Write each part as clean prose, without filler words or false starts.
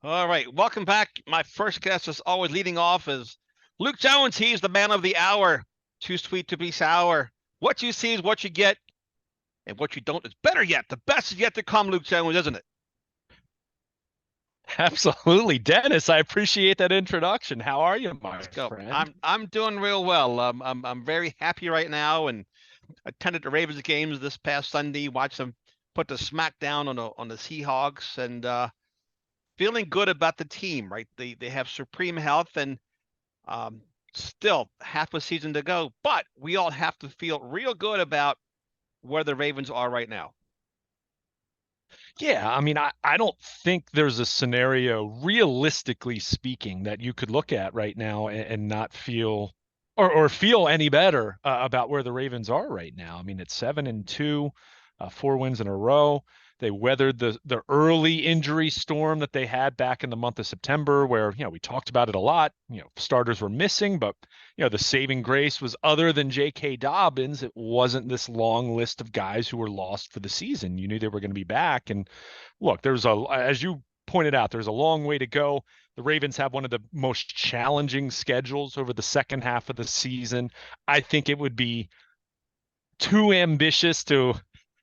All right, welcome back. My first guest is always leading off is Luke Jones. He's the man of the hour. Too sweet to be sour. What you see is what you get, and what you don't is better yet. The best is yet to come, Luke Jones, isn't it? Absolutely. Dennis, I appreciate that introduction. How are you, my Let's go. friend? I'm doing real well. I'm very happy right now, and attended the Ravens games this past Sunday. Watched them put the smack down on the Seahawks, and feeling good about the team. Right, they have supreme health, and Um, still half a season to go, but we all have to feel real good about where the Ravens are right now. Yeah, I don't think there's a scenario, realistically speaking, that you could look at right now and not feel or feel any better about where the Ravens are right now. I mean, it's 7-2, 4 wins in a row. They weathered the early injury storm that they had back in the month of September, where, we talked about it a lot. Starters were missing, but the saving grace was other than J.K. Dobbins, it wasn't this long list of guys who were lost for the season. You knew they were going to be back. And look, as you pointed out, there's a long way to go. The Ravens have one of the most challenging schedules over the second half of the season. I think it would be too ambitious to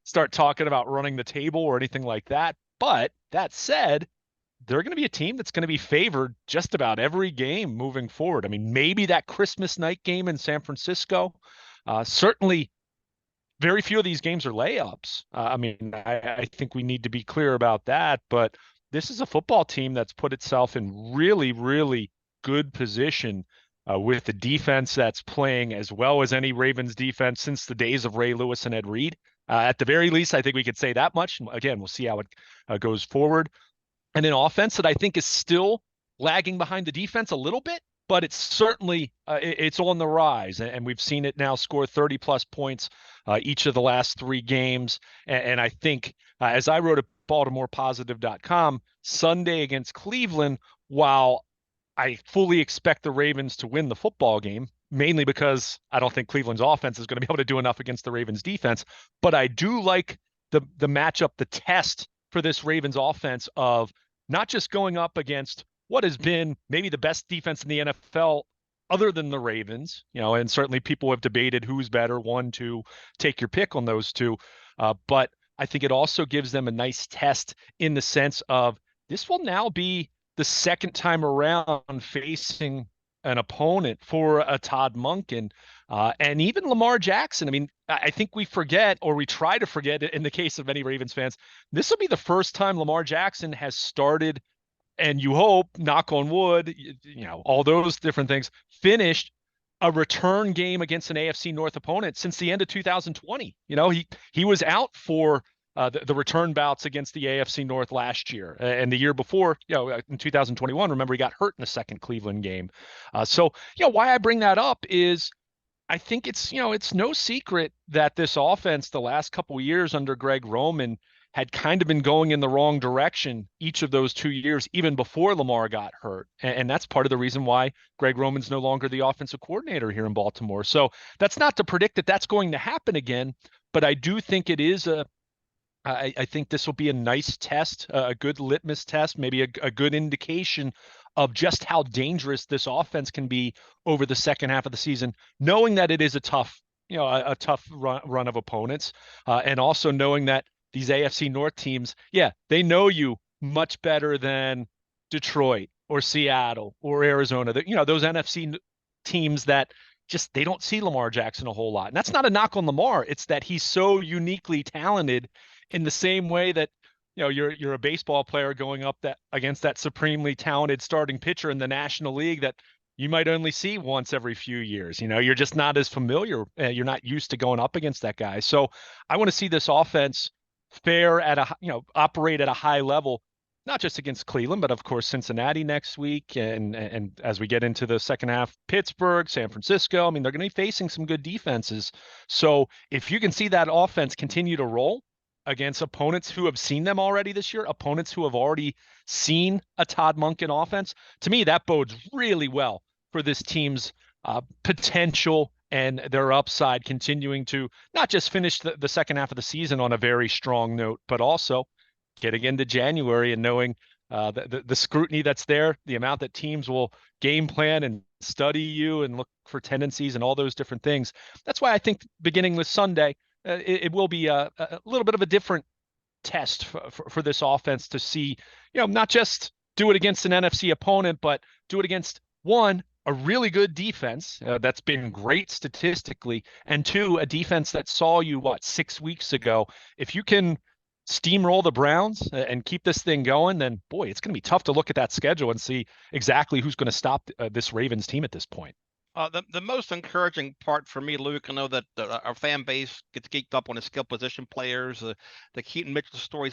start talking about running the table or anything like that. But that said, they're going to be a team that's going to be favored just about every game moving forward. I mean, maybe that Christmas night game in San Francisco. Certainly, very few of these games are layups. I think we need to be clear about that. But this is a football team that's put itself in really, really good position with the defense that's playing as well as any Ravens defense since the days of Ray Lewis and Ed Reed. At the very least, I think we could say that much. Again, we'll see how it goes forward. And an offense that I think is still lagging behind the defense a little bit, but it's certainly it's on the rise, and we've seen it now score 30 plus points each of the last three games. And I think, as I wrote at BaltimorePositive.com, Sunday against Cleveland, while I fully expect the Ravens to win the football game, mainly because I don't think Cleveland's offense is going to be able to do enough against the Ravens defense. But I do like the matchup, the test for this Ravens offense of not just going up against what has been maybe the best defense in the NFL other than the Ravens, and certainly people have debated who's better, one, two, take your pick on those two. But I think it also gives them a nice test in the sense of this will now be the second time around facing an opponent for a Todd Monken and even Lamar Jackson. I mean, I think we forget, or we try to forget in the case of many Ravens fans, this will be the first time Lamar Jackson has started, and you hope, knock on wood, all those different things, finished a return game against an AFC North opponent since the end of 2020. He was out for the return bouts against the AFC North last year and the year before, in 2021. Remember, he got hurt in the second Cleveland game. Why I bring that up is I think it's no secret that this offense the last couple of years under Greg Roman had kind of been going in the wrong direction each of those 2 years, even before Lamar got hurt. And that's part of the reason why Greg Roman's no longer the offensive coordinator here in Baltimore. So that's not to predict that that's going to happen again, but I do think it is I think this will be a nice test, a good litmus test, maybe a good indication of just how dangerous this offense can be over the second half of the season, knowing that it is a tough, a tough run of opponents, and also knowing that these AFC North teams, yeah, they know you much better than Detroit or Seattle or Arizona. Those NFC teams that just they don't see Lamar Jackson a whole lot. And that's not a knock on Lamar. It's that he's so uniquely talented in the same way that you're a baseball player going up that against that supremely talented starting pitcher in the National League that you might only see once every few years. You're just not as familiar. You're not used to going up against that guy. So I want to see this offense fare at operate at a high level, not just against Cleveland, but of course Cincinnati next week, and as we get into the second half, Pittsburgh, San Francisco. I mean, they're going to be facing some good defenses. So if you can see that offense continue to roll against opponents who have seen them already this year, opponents who have already seen a Todd Monken offense, to me that bodes really well for this team's potential and their upside, continuing to not just finish the second half of the season on a very strong note, but also getting into January and knowing the scrutiny that's there, the amount that teams will game plan and study you and look for tendencies and all those different things. That's why I think beginning with Sunday, it will be a little bit of a different test for this offense to see, not just do it against an NFC opponent, but do it against one, a really good defense that's been great statistically, and two, a defense that saw you, 6 weeks ago. If you can steamroll the Browns and keep this thing going, then boy, it's going to be tough to look at that schedule and see exactly who's going to stop this Ravens team at this point. The most encouraging part for me, Luke, I know that our fan base gets geeked up on the skill position players. The Keaton Mitchell story,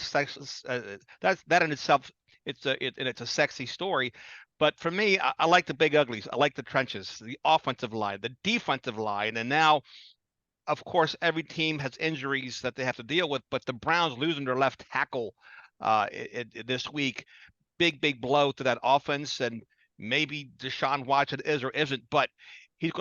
that in itself, it's a sexy story. But for me, I like the big uglies. I like the trenches, the offensive line, the defensive line, and now, of course, every team has injuries that they have to deal with. But the Browns losing their left tackle this week, big blow to that offense. And maybe Deshaun Watson is or isn't, but he's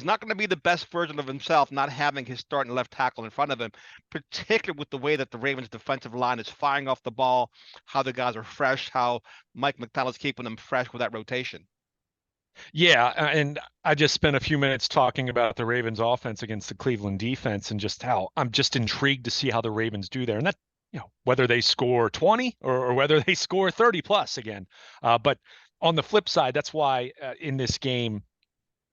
not going to be the best version of himself not having his starting left tackle in front of him, particularly with the way that the Ravens defensive line is firing off the ball, how the guys are fresh, how Mike McDonald's keeping them fresh with that rotation. Yeah, and I just spent a few minutes talking about the Ravens offense against the Cleveland defense and just how I'm just intrigued to see how the Ravens do there. And that, whether they score 20 or whether they score 30 plus again. But on the flip side, that's why in this game,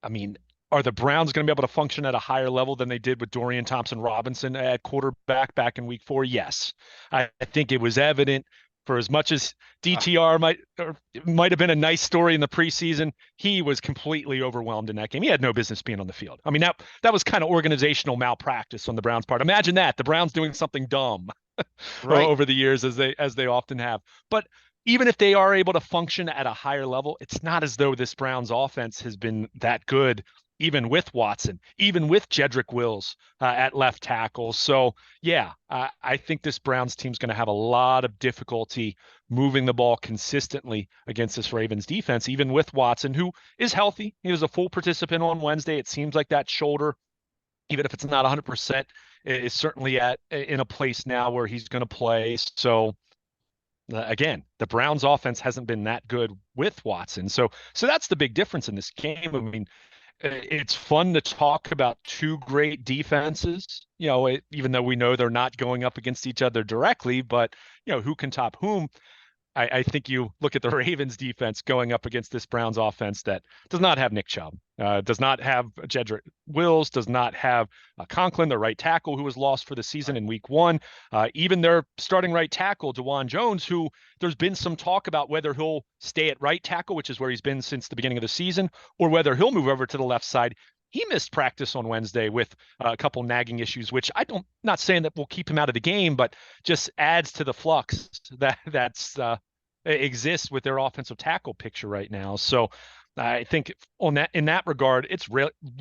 I mean, are the Browns going to be able to function at a higher level than they did with Dorian Thompson-Robinson at quarterback back in week 4? Yes. I think it was evident. For as much as DTR might have been a nice story in the preseason, he was completely overwhelmed in that game. He had no business being on the field. I mean, that was kind of organizational malpractice on the Browns' part. Imagine that, the Browns doing something dumb Right. over the years, as they often have. But even if they are able to function at a higher level, it's not as though this Browns offense has been that good, even with Watson, even with Jedrick Wills at left tackle. So, yeah, I think this Browns team's going to have a lot of difficulty moving the ball consistently against this Ravens defense, even with Watson, who is healthy. He was a full participant on Wednesday. It seems like that shoulder, even if it's not 100%, is certainly in a place now where he's going to play. So, again, the Browns offense hasn't been that good with Watson. So that's the big difference in this game. I mean, it's fun to talk about two great defenses, even though we know they're not going up against each other directly, but who can top whom? I think you look at the Ravens defense going up against this Browns offense that does not have Nick Chubb, does not have Jedrick Wills, does not have Conklin, the right tackle, who was lost for the season in week 1. Even their starting right tackle, DeJuan Jones, who there's been some talk about whether he'll stay at right tackle, which is where he's been since the beginning of the season, or whether he'll move over to the left side. He missed practice on Wednesday with a couple nagging issues, which not saying that will keep him out of the game, but just adds to the flux that's exists with their offensive tackle picture right now. So I think in that regard, it's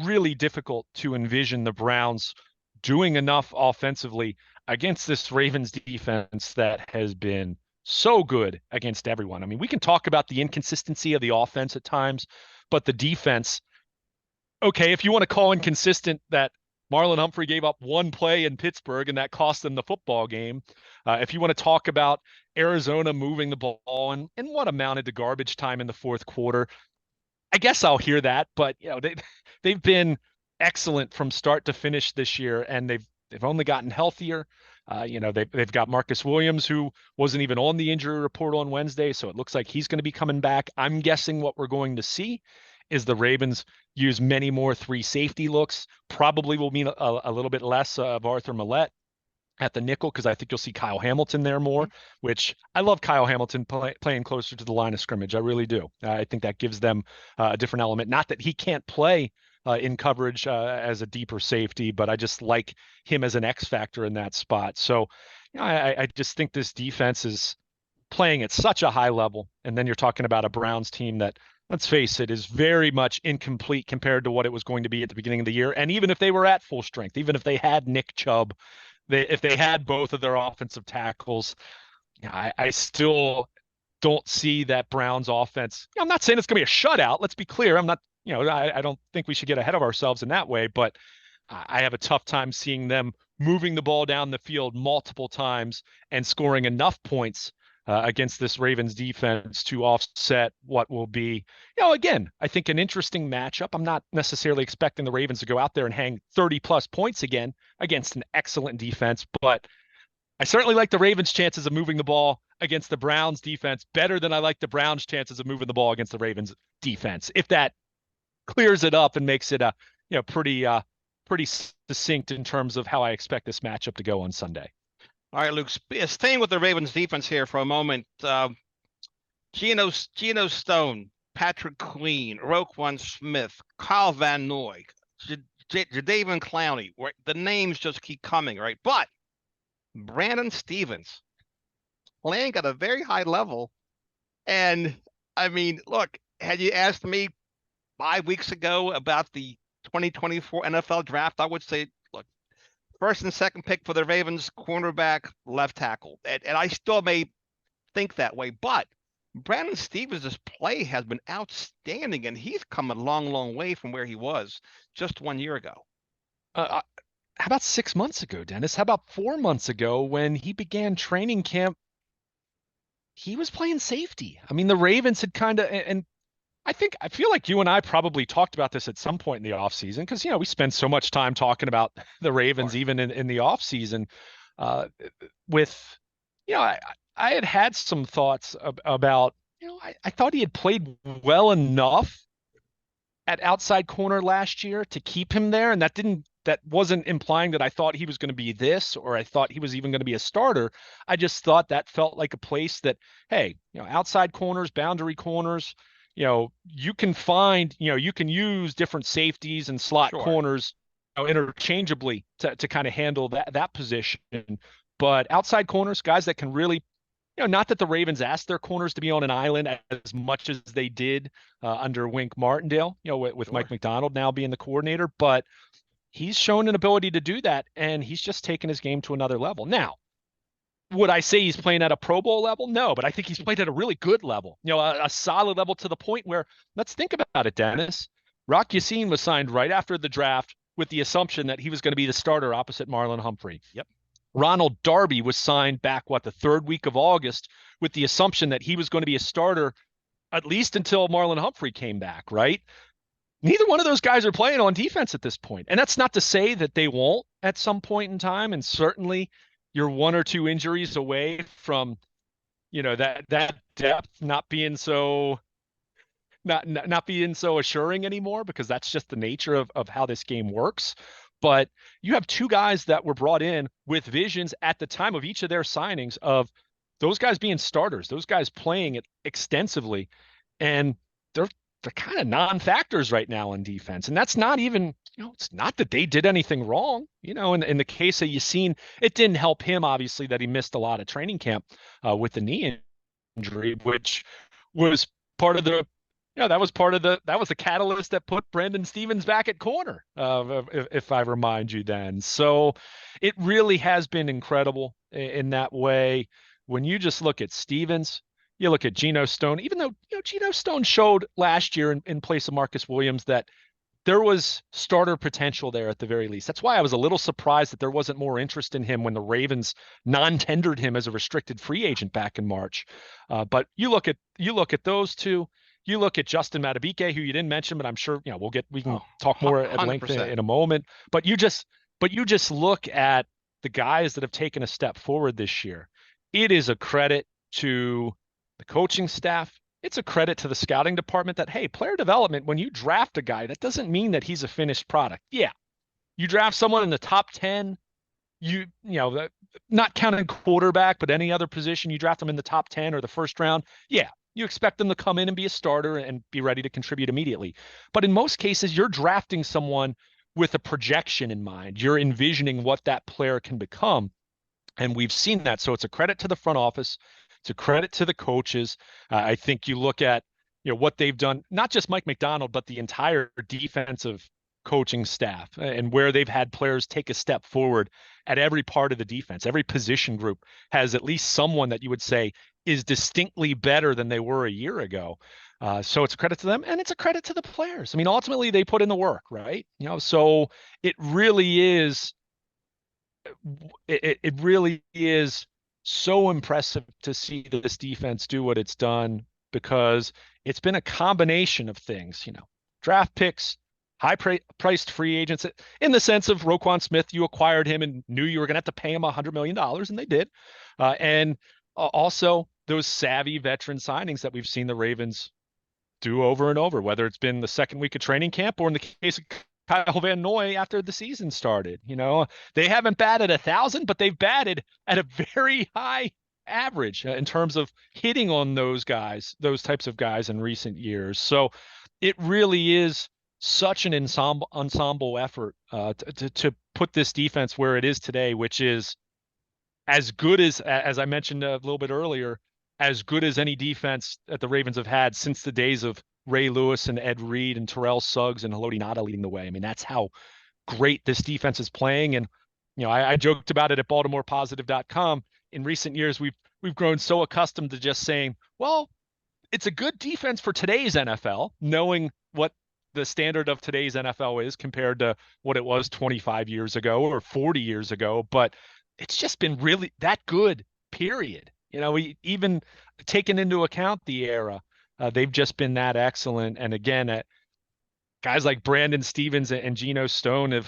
really difficult to envision the Browns doing enough offensively against this Ravens defense that has been so good against everyone. I mean, we can talk about the inconsistency of the offense at times, but the defense, okay, if you want to call inconsistent that Marlon Humphrey gave up one play in Pittsburgh and that cost them the football game. If you want to talk about Arizona moving the ball and what amounted to garbage time in the fourth quarter, I guess I'll hear that. But they've been excellent from start to finish this year, and they've only gotten healthier. They've got Marcus Williams, who wasn't even on the injury report on Wednesday, so it looks like he's going to be coming back. I'm guessing what we're going to see is the Ravens use many more 3 safety looks. Probably will mean a little bit less of Arthur Millette at the nickel, because I think you'll see Kyle Hamilton there more, which I love Kyle Hamilton playing closer to the line of scrimmage. I really do. I think that gives them a different element. Not that he can't play in coverage as a deeper safety, but I just like him as an X factor in that spot. So I just think this defense is playing at such a high level. And then you're talking about a Browns team that, let's face it, is very much incomplete compared to what it was going to be at the beginning of the year. And even if they were at full strength, even if they had Nick Chubb, if they had both of their offensive tackles, I still don't see that Browns offense. I'm not saying it's going to be a shutout. Let's be clear. I'm not, I don't think we should get ahead of ourselves in that way, but I have a tough time seeing them moving the ball down the field multiple times and scoring enough points against this Ravens defense to offset what will be, again, I think an interesting matchup. I'm not necessarily expecting the Ravens to go out there and hang 30 plus points again against an excellent defense, but I certainly like the Ravens' chances of moving the ball against the Browns defense better than I like the Browns' chances of moving the ball against the Ravens defense. If that clears it up and makes it pretty succinct in terms of how I expect this matchup to go on Sunday. All right, Luke, staying with the Ravens defense here for a moment. Geno Stone, Patrick Queen, Roquan Smith, Kyle Van Noy, Jadeveon Clowney. The names just keep coming, right? But Brandon Stephens playing at a very high level. And I mean, look, had you asked me 5 weeks ago about the 2024 NFL draft, I would say, look, first and second pick for the Ravens, cornerback, left tackle. And I still may think that way, but Brandon Stephens' play has been outstanding, and he's come a long, long way from where he was just 1 year ago. How about 6 months ago, Dennis? How about 4 months ago when he began training camp? He was playing safety. I mean, the Ravens had kind of, and I feel like you and I probably talked about this at some point in the offseason because, we spend so much time talking about the Ravens, even in the offseason, with, I had some thoughts about, I thought he had played well enough at outside corner last year to keep him there. And that wasn't implying that I thought he was going to be this, or I thought he was even going to be a starter. I just thought that felt like a place that, hey, outside corners, boundary corners, you can find, you can use different safeties and slot corners interchangeably to kind of handle that position. But outside corners, guys that can really, not that the Ravens asked their corners to be on an island as much as they did under Wink Martindale, with Mike Macdonald now being the coordinator, but he's shown an ability to do that, and he's just taken his game to another level. Now, would I say he's playing at a Pro Bowl level? No, but I think he's played at a really good level, a solid level to the point where, let's think about it, Dennis. Rock Ya-Sin was signed right after the draft with the assumption that he was going to be the starter opposite Marlon Humphrey. Yep. Ronald Darby was signed back, the third week of August with the assumption that he was going to be a starter at least until Marlon Humphrey came back, right? Neither one of those guys are playing on defense at this point. And that's not to say that they won't at some point in time. And certainly you're one or two injuries away from, that depth not being so assuring anymore, because that's just the nature of how this game works. But you have two guys that were brought in with visions at the time of each of their signings of those guys being starters, those guys playing it extensively. And they're kind of non-factors right now on defense. And that's not even, it's not that they did anything wrong. In the case of Ya-Sin, it didn't help him, obviously, that he missed a lot of training camp with the knee injury, which was part of the, that was the catalyst that put Brandon Stephens back at corner, if I remind you then. So it really has been incredible in that way. When you just look at Stephens, you look at Geno Stone, even though, Geno Stone showed last year in place of Marcus Williams that there was starter potential there at the very least. That's why I was a little surprised that there wasn't more interest in him when the Ravens non-tendered him as a restricted free agent back in March. But you look at those two. You look at Justin Madubuike, who you didn't mention, but I'm sure we can talk more at length in a moment. But you just look at the guys that have taken a step forward this year. It is a credit to the coaching staff. It's a credit to the scouting department that, hey, player development, when you draft a guy, that doesn't mean that he's a finished product. Yeah, you draft someone in the top 10, not counting quarterback, but any other position, you draft them in the top 10 or the first round. Yeah, you expect them to come in and be a starter and be ready to contribute immediately. But in most cases, you're drafting someone with a projection in mind. You're envisioning what that player can become. And we've seen that. So it's a credit to the front office. It's a credit to the coaches. I think you look at what they've done, not just Mike Macdonald, but the entire defensive coaching staff, and where they've had players take a step forward at every part of the defense. Every position group has at least someone that you would say is distinctly better than they were a year ago. So it's a credit to them, and it's a credit to the players. I mean, ultimately they put in the work, right? So it really is. It really is so impressive to see this defense do what it's done because it's been a combination of things, draft picks, high-priced free agents in the sense of Roquan Smith. You acquired him and knew you were going to have to pay him $100 million, and they did. And also those savvy veteran signings that we've seen the Ravens do over and over, whether it's been the second week of training camp or in the case of Kyle Van Noy after the season started. They haven't batted 1,000, but they've batted at a very high average in terms of hitting on those guys, those types of guys in recent years. So it really is such an ensemble effort to put this defense where it is today, which is as good as I mentioned a little bit earlier, as good as any defense that the Ravens have had since the days of Ray Lewis and Ed Reed and Terrell Suggs and Haloti Ngata leading the way. I mean, that's how great this defense is playing. And, I joked about it at BaltimorePositive.com. In recent years, we've grown so accustomed to just saying, well, it's a good defense for today's NFL, knowing what the standard of today's NFL is compared to what it was 25 years ago or 40 years ago. But it's just been really that good, period. We even taken into account the era, they've just been that excellent. And again, guys like Brandon Stevens and Geno Stone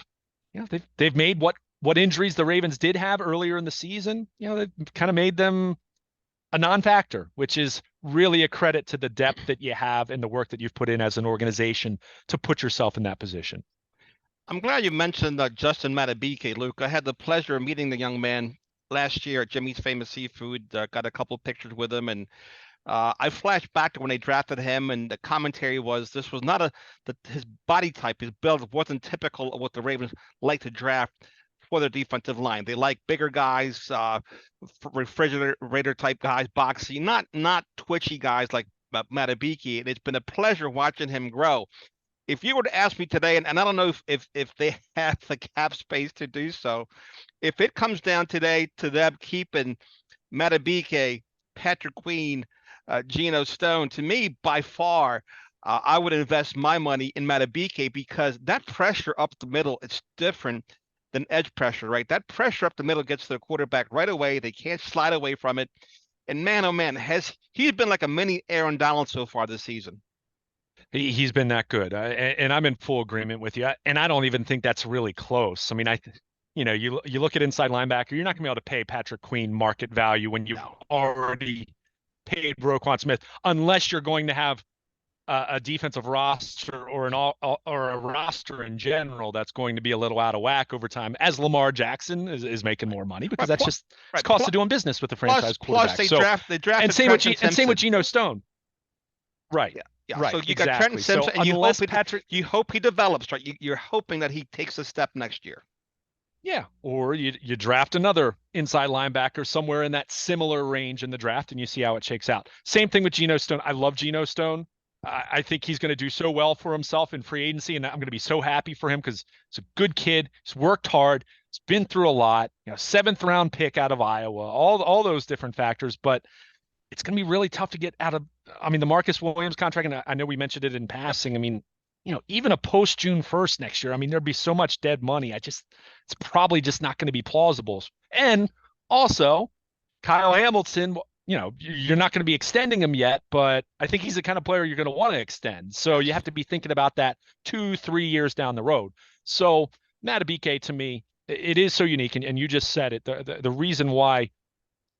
they've made what injuries the Ravens did have earlier in the season, they've kind of made them a non-factor, which is really a credit to the depth that you have and the work that you've put in as an organization to put yourself in that position. I'm glad you mentioned Justin Madubuike, Luke. I had the pleasure of meeting the young man last year at Jimmy's Famous Seafood. Got a couple pictures with him, and I flashed back to when they drafted him, and the commentary was this was not his body type, his build wasn't typical of what the Ravens like to draft for their defensive line. They like bigger guys, refrigerator type guys, boxy, not twitchy guys like Madubuike. And it's been a pleasure watching him grow. If you were to ask me today, and I don't know if they have the cap space to do so, if it comes down today to them keeping Madubuike, Patrick Queen, Geno Stone, to me, by far, I would invest my money in Madubuike because that pressure up the middle, it's different than edge pressure, right? That pressure up the middle gets to the quarterback right away. They can't slide away from it. And man, oh man, he's been like a mini Aaron Donald so far this season. He's been that good, and I'm in full agreement with you. And I don't even think that's really close. I mean, you look at inside linebacker, you're not going to be able to pay Patrick Queen market value when you've already paid Roquan Smith, unless you're going to have a defensive roster or a roster in general that's going to be a little out of whack over time, as Lamar Jackson is making more money because that's just it's cost of doing business with the franchise quarterback. Plus they drafted and same with Geno Stone. Right. Yeah. Yeah. Right. So you got Trenton Simpson, so and you hope he develops, right? You're hoping that he takes a step next year. Yeah. Or you draft another inside linebacker somewhere in that similar range in the draft, and you see how it shakes out. Same thing with Geno Stone. I love Geno Stone. I think he's going to do so well for himself in free agency, and I'm going to be so happy for him because he's a good kid. He's worked hard. He's been through a lot. 7th round pick out of Iowa. All those different factors, but it's going to be really tough to get out of. I mean, the Marcus Williams contract, and I know we mentioned it in passing. I mean, even a post June 1st next year. I mean, there'd be so much dead money. It's probably just not going to be plausible. And also, Kyle Hamilton. You're not going to be extending him yet, but I think he's the kind of player you're going to want to extend. So you have to be thinking about that 2-3 years down the road. So Madubuike, to me, it is so unique. And you just said it. The reason why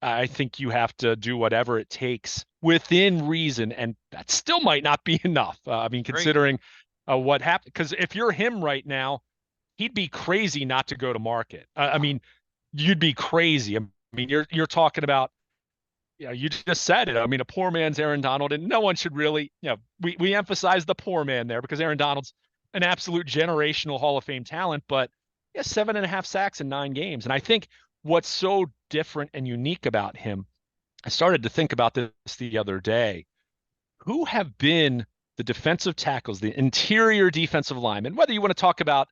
I think you have to do whatever it takes within reason, and that still might not be enough. I mean, considering what happened, because if you're him right now, he'd be crazy not to go to market. I mean, you'd be crazy. I mean, you're talking about. Yeah, you just said it. I mean, a poor man's Aaron Donald, and no one should really, we emphasize the poor man there because Aaron Donald's an absolute generational Hall of Fame talent, but 7.5 sacks in 9 games. And I think what's so different and unique about him, I started to think about this the other day. Who have been the defensive tackles, the interior defensive linemen, whether you want to talk about,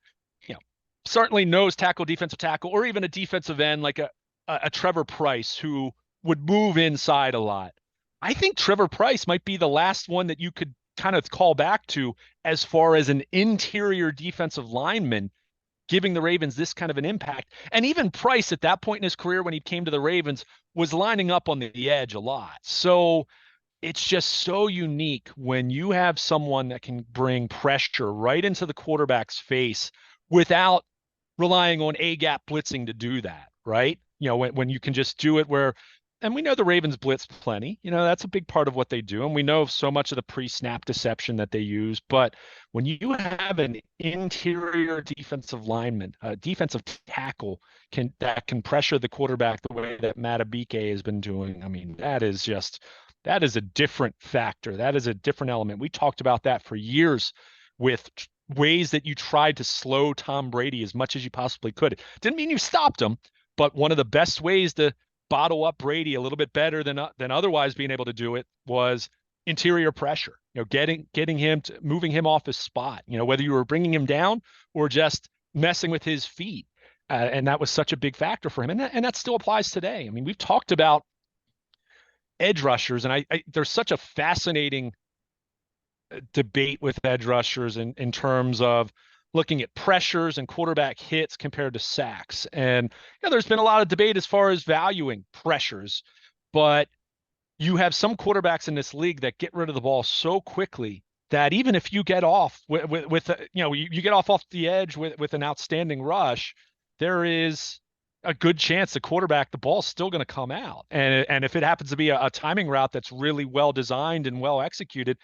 certainly nose tackle, defensive tackle, or even a defensive end like a Trevor Price who would move inside a lot. I think Trevor Price might be the last one that you could kind of call back to as far as an interior defensive lineman giving the Ravens this kind of an impact. And even Price at that point in his career when he came to the Ravens was lining up on the edge a lot. So it's just so unique when you have someone that can bring pressure right into the quarterback's face without relying on A gap blitzing to do that, right? When you can just do it where, and we know the Ravens blitz plenty, that's a big part of what they do. And we know so much of the pre-snap deception that they use. But when you have an interior defensive lineman, a defensive tackle that can pressure the quarterback the way that Matabike has been doing, I mean, that is a different factor. That is a different element. We talked about that for years with ways that you tried to slow Tom Brady as much as you possibly could. Didn't mean you stopped him, but one of the best ways to bottle up Brady a little bit better than otherwise being able to do it was interior pressure. Getting him to moving him off his spot. Whether you were bringing him down or just messing with his feet, and that was such a big factor for him. And that still applies today. I mean, we've talked about edge rushers, and there's such a fascinating debate with edge rushers in terms of looking at pressures and quarterback hits compared to sacks. And there's been a lot of debate as far as valuing pressures, but you have some quarterbacks in this league that get rid of the ball so quickly that even if you get off with you get off the edge with an outstanding rush, there is a good chance the ball's still going to come out. And if it happens to be a timing route that's really well designed and well executed,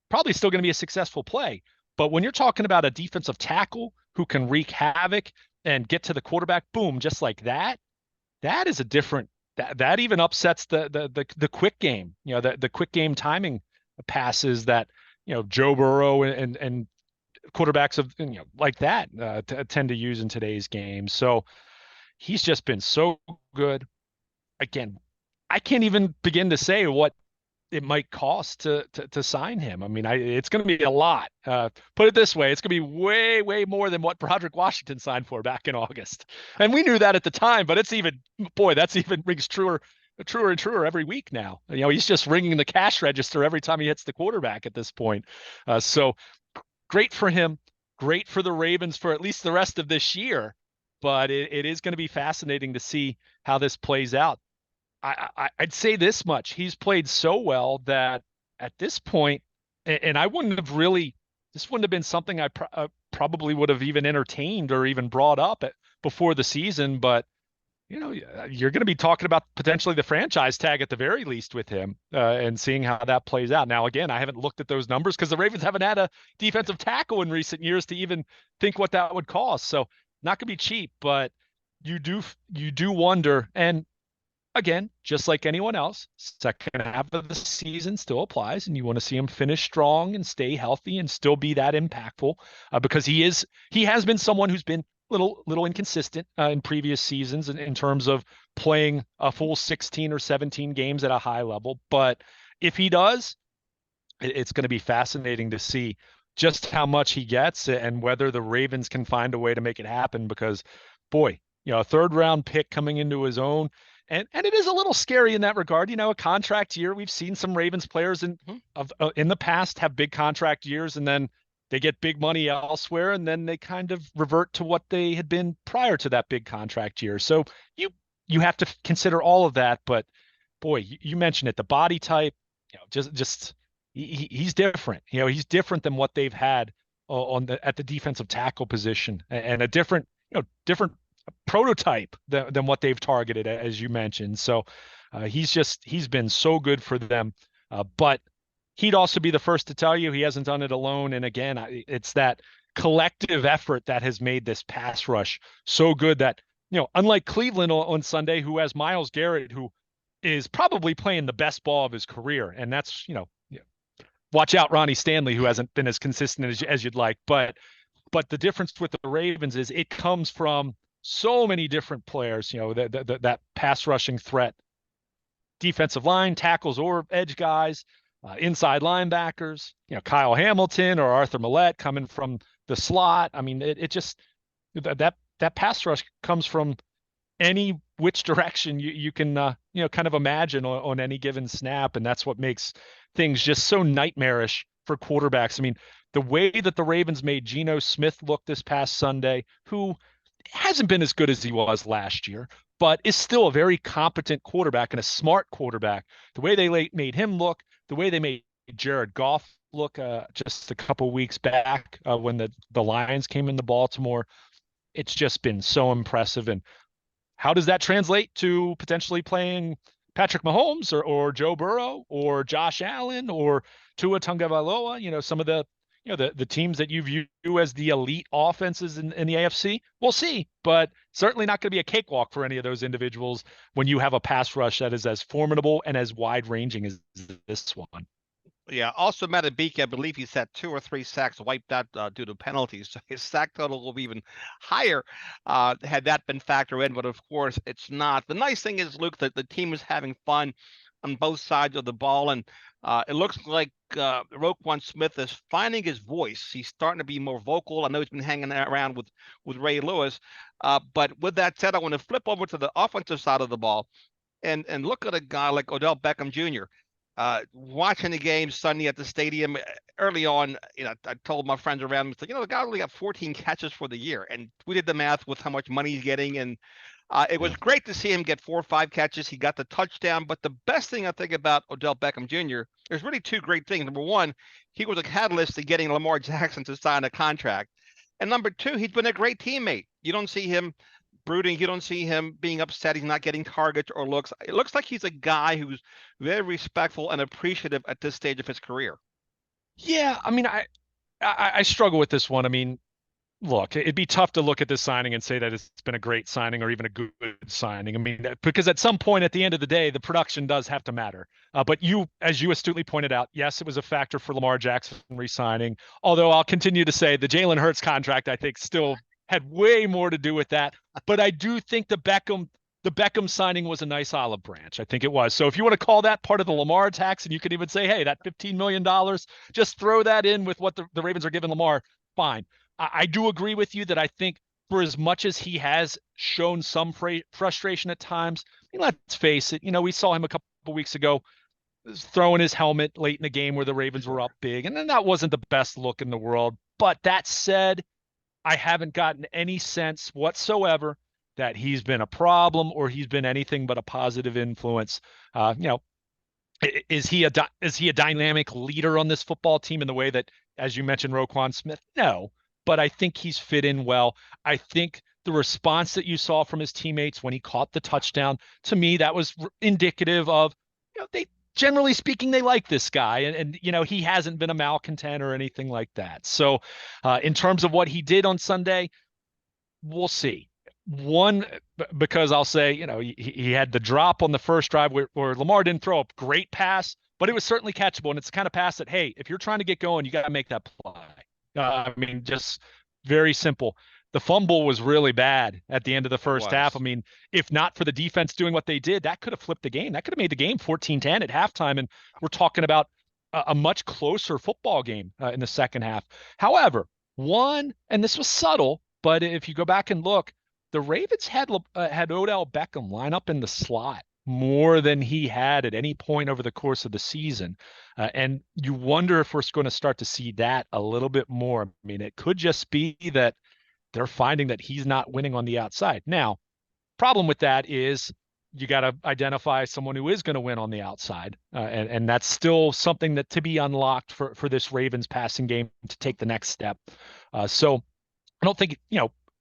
probably still going to be a successful play. But when you're talking about a defensive tackle who can wreak havoc and get to the quarterback, boom, just like that, that is a different, that even upsets the quick game, the quick game timing passes that, Joe Burrow and quarterbacks of, like that tend to use in today's game. So he's just been so good. Again, I can't even begin to say what it might cost to sign him. I mean, it's going to be a lot. Put it this way, it's going to be way, way more than what Broderick Washington signed for back in August. And we knew that at the time, but that's even rings truer and truer every week now. He's just ringing the cash register every time he hits the quarterback at this point. So great for him, great for the Ravens for at least the rest of this year. But it is going to be fascinating to see how this plays out. I'd say this much. He's played so well that at this point, and I wouldn't have really, this wouldn't have been something I probably would have even entertained or even brought up before the season. But, you're going to be talking about potentially the franchise tag at the very least with him and seeing how that plays out. Now, again, I haven't looked at those numbers because the Ravens haven't had a defensive tackle in recent years to even think what that would cost. So not going to be cheap, but you do wonder. And again, just like anyone else, second half of the season still applies, and you want to see him finish strong and stay healthy and still be that impactful because he has been someone who's been little inconsistent in previous seasons in terms of playing a full 16 or 17 games at a high level. But if he does, it's going to be fascinating to see just how much he gets and whether the Ravens can find a way to make it happen because, boy, a third round pick coming into his own. And it is a little scary in that regard. A contract year. We've seen some Ravens players in the past have big contract years, and then they get big money elsewhere, and then they kind of revert to what they had been prior to that big contract year. So you have to consider all of that. But boy, you mentioned it, the body type. He's different. He's different than what they've had at the defensive tackle position, and a different prototype than what they've targeted, as you mentioned. So he's been so good for them. But he'd also be the first to tell you he hasn't done it alone. And again, it's that collective effort that has made this pass rush so good that, unlike Cleveland on Sunday, who has Myles Garrett, who is probably playing the best ball of his career. And that's, watch out, Ronnie Stanley, who hasn't been as consistent as you'd like. But the difference with the Ravens is it comes from so many different players, that pass rushing threat, defensive line, tackles or edge guys, inside linebackers, Kyle Hamilton or Arthur Millette coming from the slot. I mean, it just, that pass rush comes from any which direction you can, kind of imagine on any given snap. And that's what makes things just so nightmarish for quarterbacks. I mean, the way that the Ravens made Geno Smith look this past Sunday, who hasn't been as good as he was last year, but is still a very competent quarterback and a smart quarterback. The way they made him look, the way they made Jared Goff look just a couple weeks back when the Lions came into Baltimore, it's just been so impressive. And how does that translate to potentially playing Patrick Mahomes or Joe Burrow or Josh Allen or Tua Tagovailoa? Some of the teams that you view as the elite offenses in the AFC. We'll see, but certainly not going to be a cakewalk for any of those individuals when you have a pass rush that is as formidable and as wide ranging as this one. Yeah. Also, Matabiki, I believe he's had 2 or 3 sacks wiped out due to penalties. So his sack total will be even higher had that been factored in. But of course, it's not. The nice thing is, Luke, that the team is having fun on both sides of the ball, and it looks like Roquan Smith is finding his voice. He's starting to be more vocal. I know he's been hanging around with Ray Lewis. But with that said, I want to flip over to the offensive side of the ball and look at a guy like Odell Beckham Jr. Watching the game Sunday at the stadium early on, I told my friends around me, the guy only got 14 catches for the year, and we did the math with how much money he's getting, and it was great to see him get 4 or 5 catches. He got the touchdown, but the best thing I think about Odell Beckham Jr. There's really 2 great things. Number one, he was a catalyst to getting Lamar Jackson to sign a contract, and number 2, he's been a great teammate. You don't see him brooding. You don't see him being upset he's not getting targets or looks. It looks like he's a guy who's very respectful and appreciative at this stage of his career. Yeah, I mean, I struggle with this one. I mean, look, it'd be tough to look at this signing and say that it's been a great signing or even a good signing. I mean, because at some point at the end of the day, the production does have to matter. But as you astutely pointed out, yes, it was a factor for Lamar Jackson re-signing. Although I'll continue to say the Jalen Hurts contract, I think, still had way more to do with that. But I do think the Beckham signing was a nice olive branch. I think it was. So if you want to call that part of the Lamar tax, and you could even say, hey, that $15 million, just throw that in with what the Ravens are giving Lamar, fine. I do agree with you that I think for as much as he has shown some frustration at times, I mean, let's face it, we saw him a couple weeks ago throwing his helmet late in the game where the Ravens were up big, and then that wasn't the best look in the world. But that said, I haven't gotten any sense whatsoever that he's been a problem or he's been anything but a positive influence. Is he a dynamic leader on this football team in the way that, as you mentioned, Roquan Smith? No, but I think he's fit in well. I think the response that you saw from his teammates when he caught the touchdown, to me, that was indicative of, they generally speaking, they like this guy, and he hasn't been a malcontent or anything like that. So, in terms of what he did on Sunday, we'll see. One, because I'll say, he had the drop on the first drive where Lamar didn't throw a great pass, but it was certainly catchable. And it's the kind of pass that, hey, if you're trying to get going, you got to make that play. I mean, just very simple. The fumble was really bad at the end of the first half. I mean, if not for the defense doing what they did, that could have flipped the game. That could have made the game 14-10 at halftime. And we're talking about a much closer football game in the second half. However, and this was subtle, but if you go back and look, the Ravens had Odell Beckham line up in the slot more than he had at any point over the course of the season. And you wonder if we're going to start to see that a little bit more. I mean, it could just be that they're finding that he's not winning on the outside. Now, problem with that is you got to identify someone who is going to win on the outside. And that's still something that to be unlocked for this Ravens passing game to take the next step. So I don't think,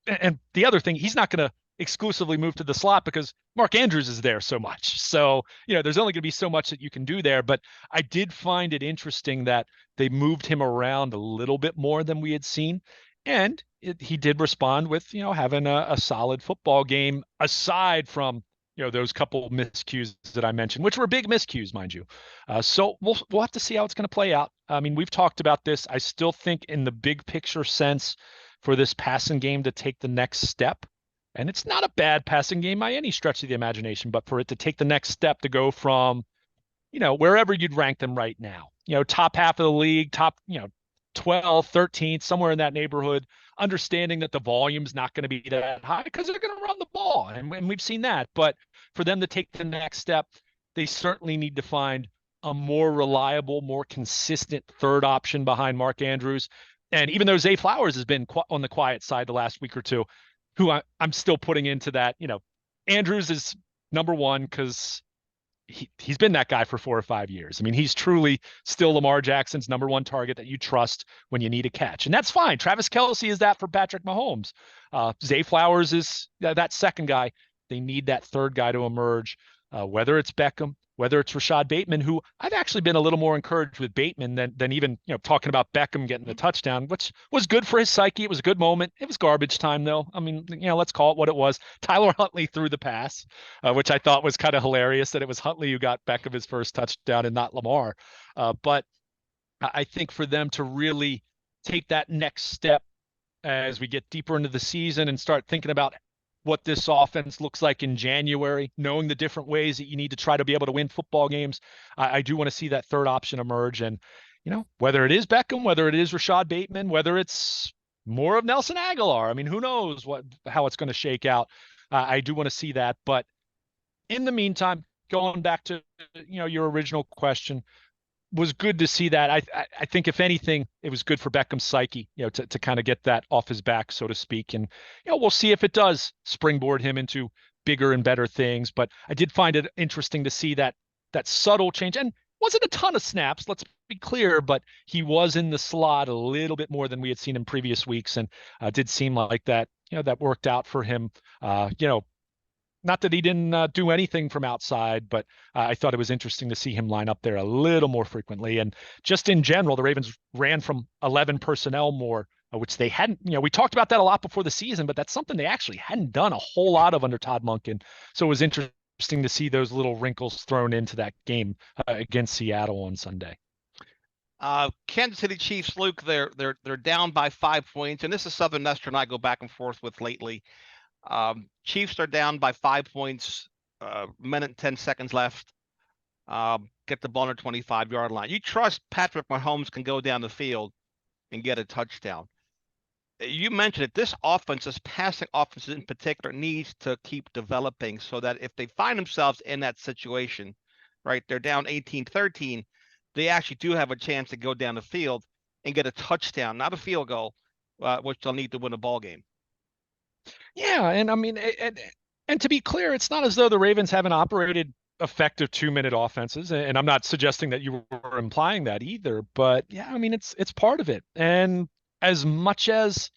and the other thing, he's not going to exclusively move to the slot because Mark Andrews is there so much. So, there's only going to be so much that you can do there. But I did find it interesting that they moved him around a little bit more than we had seen. And he did respond with, having a solid football game aside from, those couple miscues that I mentioned, which were big miscues, mind you. So we'll have to see how it's going to play out. I mean, we've talked about this. I still think in the big picture sense for this passing game to take the next step, and it's not a bad passing game by any stretch of the imagination, but for it to take the next step to go from, wherever you'd rank them right now, top half of the league, top, 12, 13, somewhere in that neighborhood, understanding that the volume's not going to be that high because they're going to run the ball. And we've seen that. But for them to take the next step, they certainly need to find a more reliable, more consistent third option behind Mark Andrews. And even though Zay Flowers has been on the quiet side the last week or two, who I'm still putting into that, Andrews is number one because he's been that guy for 4 or 5 years. I mean, he's truly still Lamar Jackson's number one target that you trust when you need a catch. And that's fine. Travis Kelce is that for Patrick Mahomes. Zay Flowers is that second guy. They need that third guy to emerge, whether it's Beckham, whether it's Rashad Bateman, who I've actually been a little more encouraged with Bateman than even talking about Beckham getting the touchdown, which was good for his psyche. It was a good moment. It was garbage time though. I mean, let's call it what it was. Tyler Huntley threw the pass, which I thought was kind of hilarious that it was Huntley who got Beckham his first touchdown and not Lamar. But I think for them to really take that next step as we get deeper into the season and start thinking about what this offense looks like in January, knowing the different ways that you need to try to be able to win football games. I do want to see that third option emerge. And, whether it is Beckham, whether it is Rashad Bateman, whether it's more of Nelson Aguilar, I mean, who knows how it's going to shake out. I do want to see that. But in the meantime, going back to, your original question, was good to see that. I think if anything, it was good for Beckham's psyche, to kind of get that off his back, so to speak. And, we'll see if it does springboard him into bigger and better things. But I did find it interesting to see that subtle change, and wasn't a ton of snaps, let's be clear, but he was in the slot a little bit more than we had seen in previous weeks. And did seem like that, that worked out for him. Not that he didn't do anything from outside, but I thought it was interesting to see him line up there a little more frequently. And just in general, the Ravens ran from 11 personnel more, which they hadn't, we talked about that a lot before the season, but that's something they actually hadn't done a whole lot of under Todd Monken. So it was interesting to see those little wrinkles thrown into that game against Seattle on Sunday. Kansas City Chiefs, Luke, they're down by 5 points, and this is something Nestor and I go back and forth with lately. Chiefs are down by 5 points, minute and 10 seconds left. Get the ball on the 25-yard line. You trust Patrick Mahomes can go down the field and get a touchdown. You mentioned it. This offense, this passing offense in particular, needs to keep developing so that if they find themselves in that situation, right, they're down 18-13, they actually do have a chance to go down the field and get a touchdown, not a field goal, which they'll need to win a ball game. Yeah, and I mean, and to be clear, it's not as though the Ravens haven't operated effective 2-minute offenses, and I'm not suggesting that you were implying that either. But yeah, I mean, it's part of it. And as much as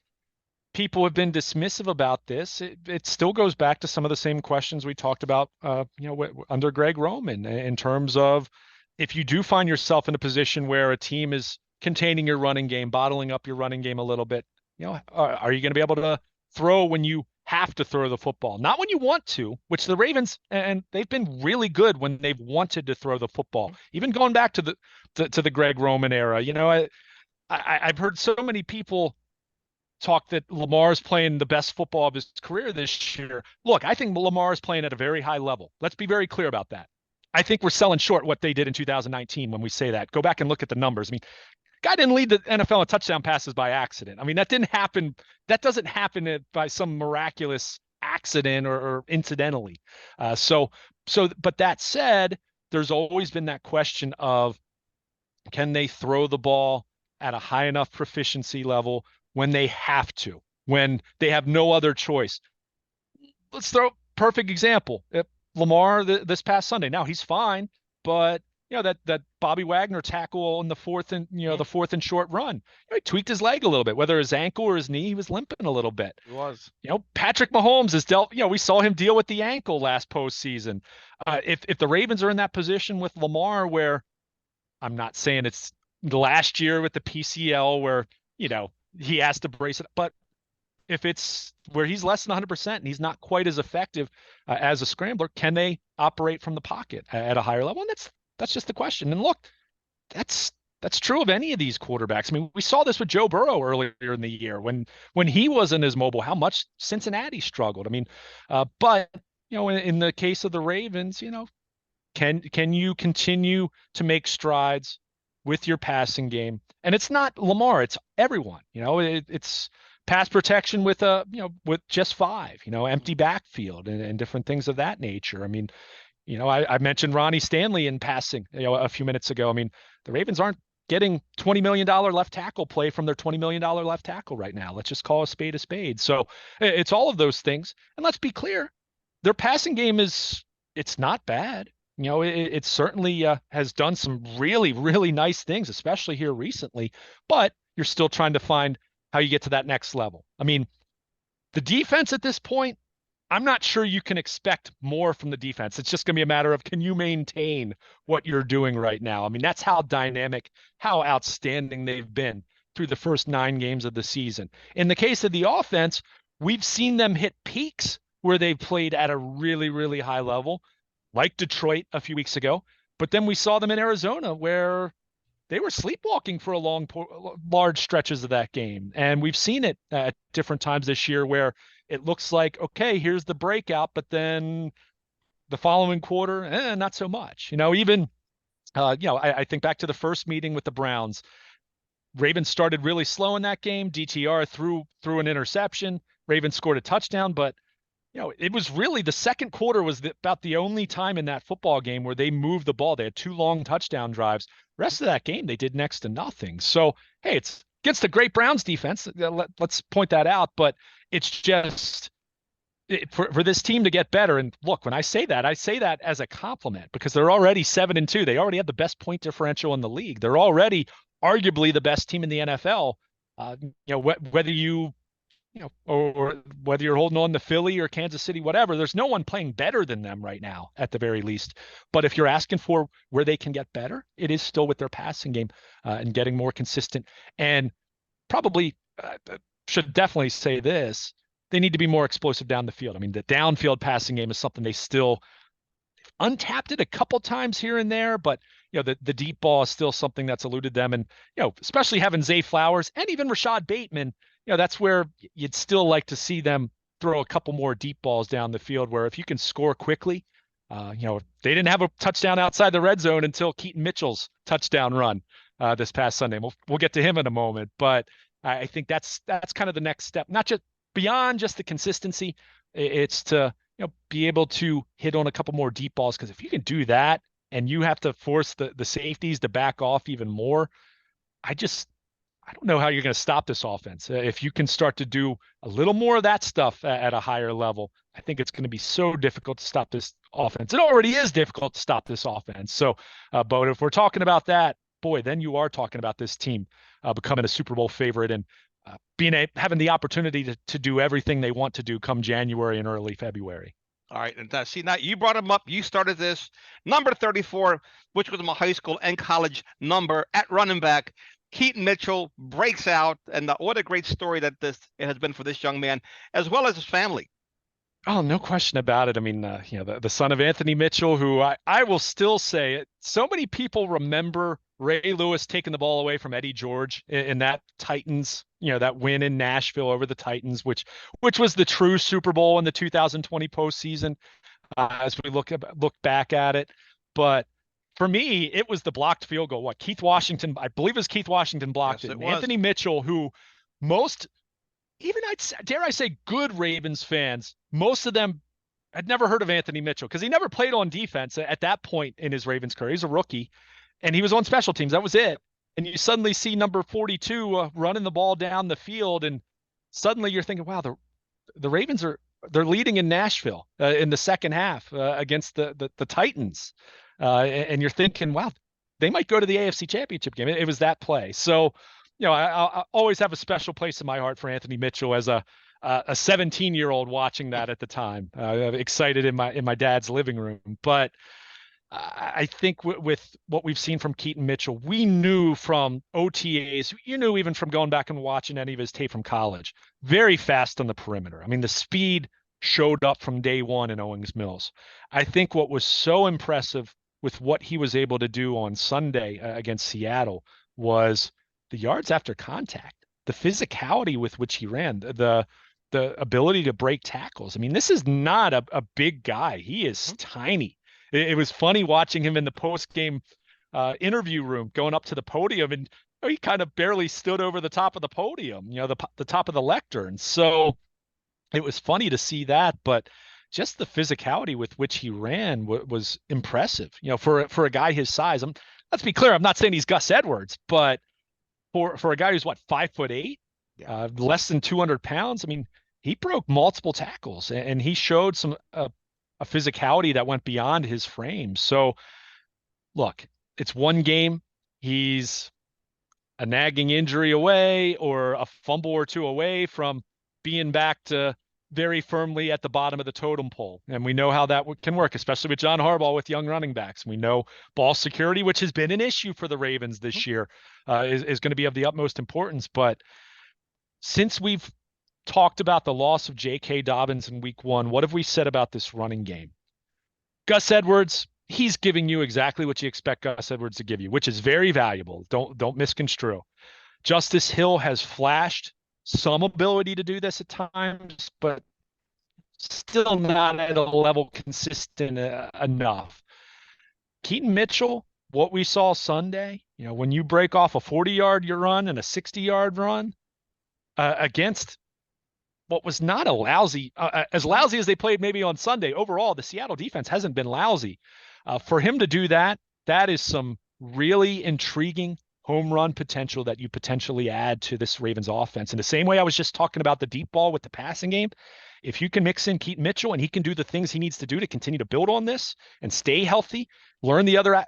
people have been dismissive about this, it still goes back to some of the same questions we talked about, under Greg Roman, in terms of if you do find yourself in a position where a team is containing your running game, bottling up your running game a little bit, are you going to be able to throw when you have to throw the football, not when you want to, which the Ravens, and they've been really good when they've wanted to throw the football, even going back to the Greg Roman era. I've heard so many people talk that Lamar's playing the best football of his career this year. Look, I think Lamar's playing at a very high level. Let's be very clear about that. I think we're selling short what they did in 2019 when we say that. Go back and look at the numbers. I mean, guy didn't lead the NFL in touchdown passes by accident. I mean, that didn't happen. That doesn't happen by some miraculous accident or incidentally. But that said, there's always been that question of, can they throw the ball at a high enough proficiency level when they have to, when they have no other choice? Let's throw perfect example. Lamar this past Sunday. Now he's fine, but that Bobby Wagner tackle in the fourth and short run, he tweaked his leg a little bit, whether his ankle or his knee, he was limping a little bit. He was. Patrick Mahomes has dealt, we saw him deal with the ankle last postseason. If the Ravens are in that position with Lamar, where I'm not saying it's the last year with the PCL where, he has to brace it, but if it's where he's less than 100% and he's not quite as effective as a scrambler, can they operate from the pocket at a higher level? And that's just the question. And look, that's true of any of these quarterbacks. I mean, we saw this with Joe Burrow earlier in the year when he wasn't as mobile, how much Cincinnati struggled. I mean, but in the case of the Ravens, can you continue to make strides with your passing game? And it's not Lamar, it's everyone. It's pass protection with with just 5, empty backfield and different things of that nature. I mean, I mentioned Ronnie Stanley in passing, a few minutes ago. I mean, the Ravens aren't getting $20 million left tackle play from their $20 million left tackle right now. Let's just call a spade a spade. So it's all of those things. And let's be clear, their passing game it's not bad. It certainly has done some really, really nice things, especially here recently, but you're still trying to find how you get to that next level. I mean, the defense at this point, I'm not sure you can expect more from the defense. It's just going to be a matter of can you maintain what you're doing right now? I mean, that's how dynamic, how outstanding they've been through the first 9 games of the season. In the case of the offense, we've seen them hit peaks where they've played at a really, really high level, like Detroit a few weeks ago. But then we saw them in Arizona where they were sleepwalking for large stretches of that game. And we've seen it at different times this year where it looks like, okay, here's the breakout, but then the following quarter, not so much. Even I think back to the first meeting with the Browns. Ravens started really slow in that game. DTR threw an interception. Ravens scored a touchdown, but it was really the second quarter was about the only time in that football game where they moved the ball. They had 2 long touchdown drives. Rest of that game, they did next to nothing. So, hey, it's against the great Browns defense. Let's point that out. But it's just for this team to get better. And look, when I say that as a compliment because they're already 7-2. They already have the best point differential in the league. They're already arguably the best team in the NFL. Whether or whether you're holding on to Philly or Kansas City, whatever, there's no one playing better than them right now, at the very least. But if you're asking for where they can get better, it is still with their passing game and getting more consistent. And probably should definitely say this, they need to be more explosive down the field. I mean, the downfield passing game is something they still untapped it a couple times here and there, but the deep ball is still something that's eluded them. And especially having Zay Flowers and even Rashad Bateman, that's where you'd still like to see them throw a couple more deep balls down the field where if you can score quickly, they didn't have a touchdown outside the red zone until Keaton Mitchell's touchdown run this past Sunday. We'll get to him in a moment, but I think that's kind of the next step, not just beyond just the consistency. It's to be able to hit on a couple more deep balls, because if you can do that and you have to force the safeties to back off even more, I don't know how you're going to stop this offense. If you can start to do a little more of that stuff at a higher level, I think it's going to be so difficult to stop this offense. It already is difficult to stop this offense. So, but if we're talking about that, boy, then you are talking about this team becoming a Super Bowl favorite and having the opportunity to do everything they want to do come January and early February. All right, and see, now you brought him up. You started this number 34, which was my high school and college number at running back. Keaton Mitchell breaks out, and what a great story that it has been for this young man, as well as his family. Oh, no question about it. I mean, the son of Anthony Mitchell, who I will still say it. So many people remember Ray Lewis taking the ball away from Eddie George in that Titans, that win in Nashville over the Titans, which was the true Super Bowl in the 2020 postseason, as we look back at it. But for me, it was the blocked field goal. Keith Washington, I believe it was Keith Washington blocked it. And Anthony Mitchell, who dare I say, good Ravens fans, most of them had never heard of Anthony Mitchell because he never played on defense at that point in his Ravens career. He's a rookie, and he was on special teams. That was it. And you suddenly see number 42 running the ball down the field, and suddenly you're thinking, wow, the Ravens they're leading in Nashville in the second half against the Titans. And you're thinking, wow, they might go to the AFC Championship game. It was that play. So, I always have a special place in my heart for Anthony Mitchell as a 17-year-old watching that at the time, excited in my dad's living room. But I think with what we've seen from Keaton Mitchell, we knew from OTAs, even from going back and watching any of his tape from college, very fast on the perimeter. I mean, the speed showed up from day one in Owings Mills. I think what was so impressive with what he was able to do on Sunday against Seattle was the yards after contact, the physicality with which he ran, the ability to break tackles. I mean, this is not a big guy. He is tiny. It was funny watching him in the post-game interview room going up to the podium, and he kind of barely stood over the top of the podium, the top of the lectern. So it was funny to see that, but just the physicality with which he ran was impressive. For a guy his size. Let's be clear, I'm not saying he's Gus Edwards, but for a guy who's 5'8", less than 200 pounds, I mean, he broke multiple tackles and he showed some a physicality that went beyond his frame. So look, it's one game. He's a nagging injury away or a fumble or two away from being back to very firmly at the bottom of the totem pole. And we know how that can work, especially with John Harbaugh with young running backs. We know ball security, which has been an issue for the Ravens this year, is going to be of the utmost importance. But since we've talked about the loss of J.K. Dobbins in week one, what have we said about this running game? Gus Edwards, he's giving you exactly what you expect Gus Edwards to give you, which is very valuable. Don't misconstrue. Justice Hill has flashed some ability to do this at times, but still not at a level consistent enough. Keaton Mitchell, what we saw Sunday, when you break off a 40-yard run and a 60-yard run against what was not a lousy, as lousy as they played maybe on Sunday, overall, the Seattle defense hasn't been lousy. For him to do that, that is some really intriguing home run potential that you potentially add to this Ravens offense. In the same way I was just talking about the deep ball with the passing game, if you can mix in Keaton Mitchell and he can do the things he needs to do to continue to build on this and stay healthy, learn the other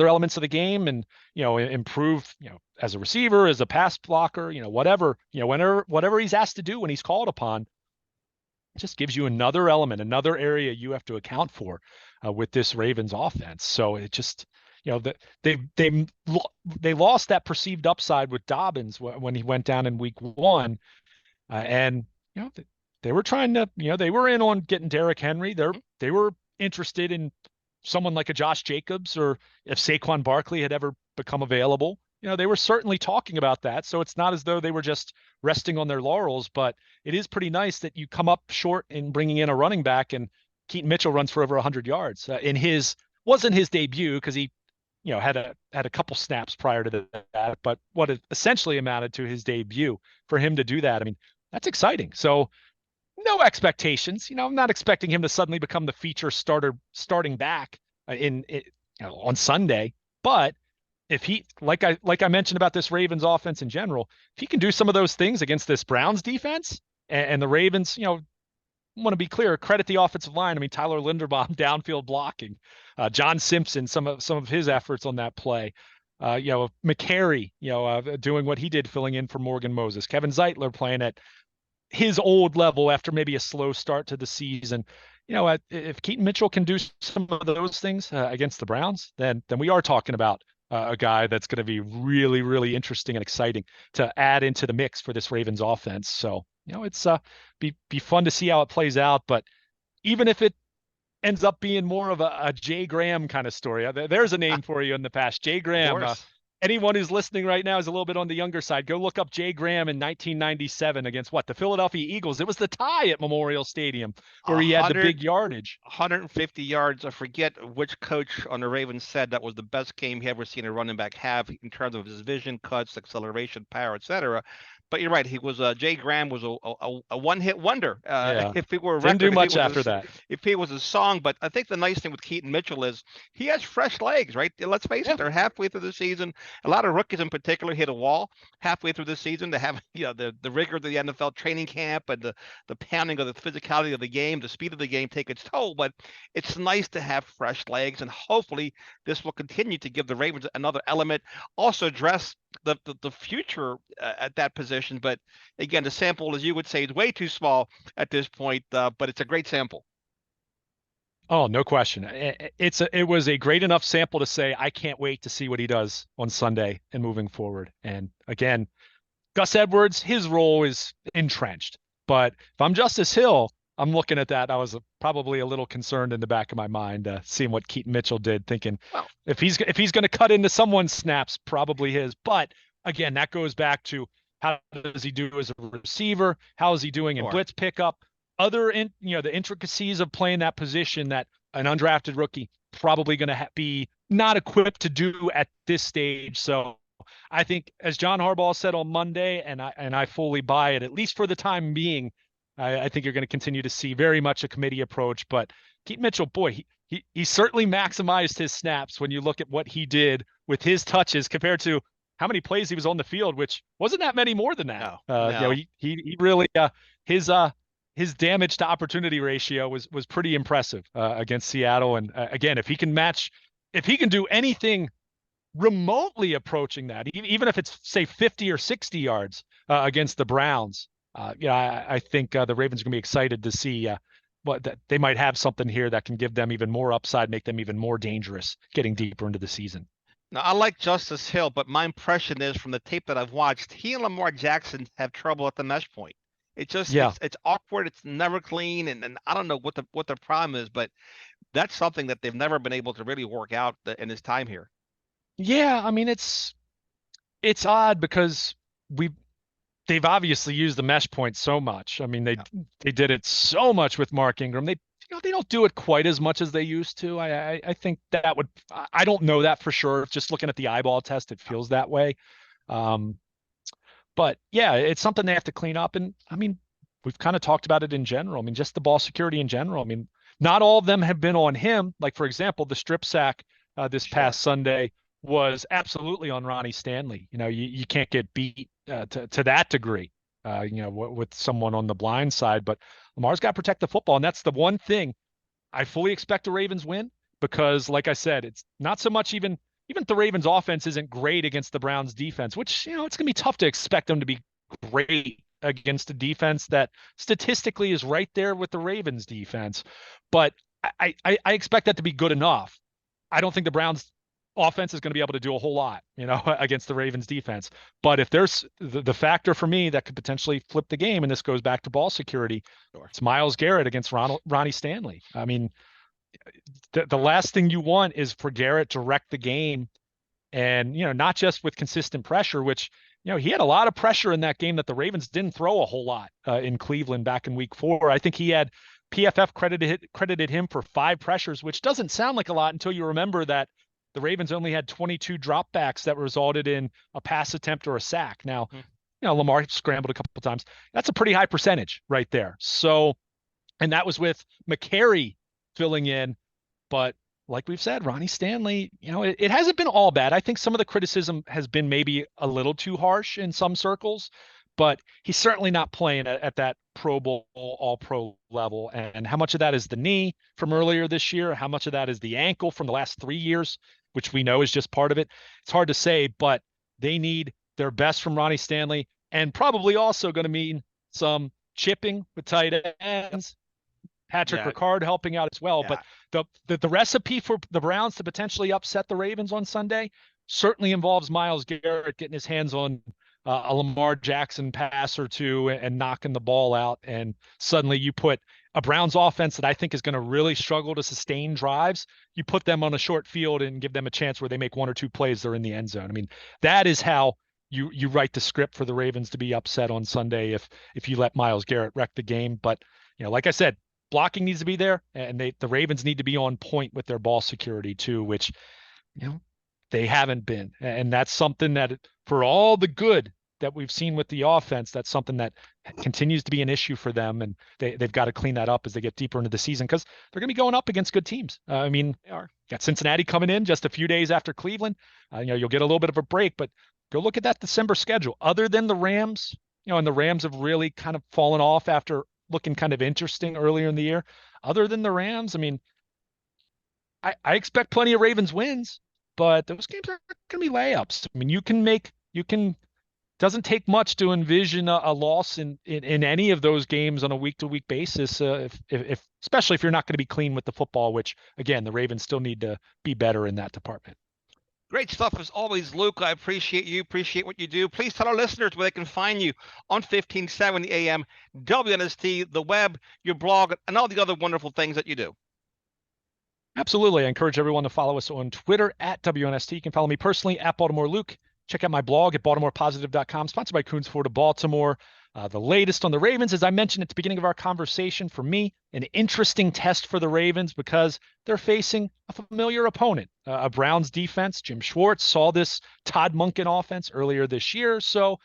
elements of the game, and improve as a receiver, as a pass blocker, whatever he's asked to do when he's called upon, it just gives you another element, another area you have to account for with this Ravens offense. So it just they lost that perceived upside with Dobbins when he went down in week one, and they were trying to they were in on getting Derrick Henry. They were interested in someone like a Josh Jacobs, or if Saquon Barkley had ever become available. They were certainly talking about that. So it's not as though they were just resting on their laurels, but it is pretty nice that you come up short in bringing in a running back, and Keaton Mitchell runs for over 100 yards wasn't his debut because he had a couple snaps prior to that, but what it essentially amounted to his debut, for him to do that, I mean, that's exciting. So no expectations. I'm not expecting him to suddenly become the feature starting back on Sunday. But if he, like I mentioned about this Ravens offense in general, if he can do some of those things against this Browns defense and the Ravens, want to be clear, credit the offensive line. I mean, Tyler Linderbaum downfield blocking, John Simpson, some of his efforts on that play. McCary, doing what he did, filling in for Morgan Moses. Kevin Zeitler playing at his old level after maybe a slow start to the season. If Keaton Mitchell can do some of those things against the Browns, then we are talking about a guy that's going to be really, really interesting and exciting to add into the mix for this Ravens offense. So, it's be fun to see how it plays out. But even if it ends up being more of a Jay Graham kind of story, there's a name for you in the past, Jay Graham. Anyone who's listening right now is a little bit on the younger side. Go look up Jay Graham in 1997 against the Philadelphia Eagles. It was the tie at Memorial Stadium where he had the big yardage. 150 yards. I forget which coach on the Ravens said that was the best game he ever seen a running back have in terms of his vision, cuts, acceleration, power, etc. But you're right. He was Jay Graham was a one-hit wonder. If it were a record, didn't do much after that. If he was a song, but I think the nice thing with Keaton Mitchell is he has fresh legs, right? Let's face it, they're halfway through the season. A lot of rookies in particular hit a wall halfway through the season. They have the rigor of the NFL training camp and the pounding of the physicality of the game, the speed of the game take its toll. But it's nice to have fresh legs, and hopefully this will continue to give the Ravens another element. Also address the future at that position. But again, the sample, as you would say, is way too small at this point, but it's a great sample. Oh, no question. It was a great enough sample to say, I can't wait to see what he does on Sunday and moving forward. And again, Gus Edwards, his role is entrenched. But if I'm Justice Hill, I'm looking at that. I was probably a little concerned in the back of my mind, seeing what Keaton Mitchell did, thinking, well, if he's going to cut into someone's snaps, probably his. But again, that goes back to how does he do as a receiver? How is he doing in blitz pickup? The intricacies of playing that position that an undrafted rookie probably going to be not equipped to do at this stage. So I think, as John Harbaugh said on Monday, and I fully buy it, at least for the time being, I think you're going to continue to see very much a committee approach. But Keaton Mitchell, boy, he certainly maximized his snaps when you look at what he did with his touches compared to how many plays he was on the field, which wasn't that many more than that. No. He really his damage to opportunity ratio was pretty impressive against Seattle. And again, if he can do anything remotely approaching that, even if it's say 50 or 60 yards against the Browns, I think the Ravens are going to be excited to see what that they might have something here that can give them even more upside, make them even more dangerous getting deeper into the season. Now, I like Justice Hill, but my impression is from the tape that I've watched, he and Lamar Jackson have trouble at the mesh point. It just Yeah. it's awkward. It's never clean, and I don't know what the problem is, but that's something that they've never been able to really work out in his time here. Yeah, I mean it's odd because we they've obviously used the mesh point so much. I mean, Yeah. they did it so much with Mark Ingram. They don't do it quite as much as they used to. I think that would I don't know that for sure. Just looking at the eyeball test, it feels that way. Um, but yeah, it's something they have to clean up. And I mean, we've kind of talked about it in general. I mean, just the ball security in general. I mean, not all of them have been on him. Like for example, the strip sack this Sure. past Sunday was absolutely on Ronnie Stanley. You can't get beat to that degree. With someone on the blind side, but Lamar's got to protect the football, and that's the one thing I fully expect the Ravens win because, like I said, it's not so much even if the Ravens offense isn't great against the Browns defense, which, it's going to be tough to expect them to be great against a defense that statistically is right there with the Ravens defense. But I expect that to be good enough. I don't think the Browns offense is going to be able to do a whole lot, against the Ravens defense. But if there's the factor for me that could potentially flip the game, and this goes back to ball security, Sure. it's Myles Garrett against Ronnie Stanley. I mean, the last thing you want is for Garrett to wreck the game and, not just with consistent pressure, which, he had a lot of pressure in that game that the Ravens didn't throw a whole lot in Cleveland back in week 4. I think he had PFF credited him for 5 pressures, which doesn't sound like a lot until you remember that the Ravens only had 22 dropbacks that resulted in a pass attempt or a sack. Now, Mhm. Lamar scrambled a couple of times. That's a pretty high percentage right there. So, and that was with McCary filling in. But like we've said, Ronnie Stanley, it hasn't been all bad. I think some of the criticism has been maybe a little too harsh in some circles, but he's certainly not playing at that Pro Bowl, all pro level. And how much of that is the knee from earlier this year? How much of that is the ankle from the last 3 years, which we know is just part of it? It's hard to say, but they need their best from Ronnie Stanley and probably also going to mean some chipping with tight Yep. ends. Patrick Yeah. Ricard helping out as well. Yeah. But the recipe for the Browns to potentially upset the Ravens on Sunday certainly involves Myles Garrett getting his hands on a Lamar Jackson pass or two and knocking the ball out. And suddenly you put a Browns offense that I think is going to really struggle to sustain drives. You put them on a short field and give them a chance where they make 1 or 2 plays, they're in the end zone. I mean, that is how you write the script for the Ravens to be upset on Sunday if you let Myles Garrett wreck the game. But like I said, blocking needs to be there, and the Ravens need to be on point with their ball security too, which they haven't been, and that's something that for all the good that we've seen with the offense, that's something that continues to be an issue for them, and they've got to clean that up as they get deeper into the season because they're going to be going up against good teams. I mean, They are. got Cincinnati coming in just a few days after Cleveland. You'll get a little bit of a break, but go look at that December schedule. Other than the Rams, and the Rams have really kind of fallen off after looking kind of interesting earlier in the year. Other than the Rams, I mean, I expect plenty of Ravens wins, but those games aren't going to be layups. I mean, doesn't take much to envision a loss in any of those games on a week to week basis. If especially if you're not going to be clean with the football, which again, the Ravens still need to be better in that department. Great stuff as always, Luke. I appreciate you. Appreciate what you do. Please tell our listeners where they can find you on 1570 AM, WNST, the web, your blog, and all the other wonderful things that you do. Absolutely. I encourage everyone to follow us on Twitter at WNST. You can follow me personally at Baltimore Luke. Check out my blog at BaltimorePositive.com, sponsored by Coons Florida Baltimore. The latest on the Ravens, as I mentioned at the beginning of our conversation, for me, an interesting test for the Ravens because they're facing a familiar opponent, a Browns defense. Jim Schwartz saw this Todd Monken offense earlier this year. So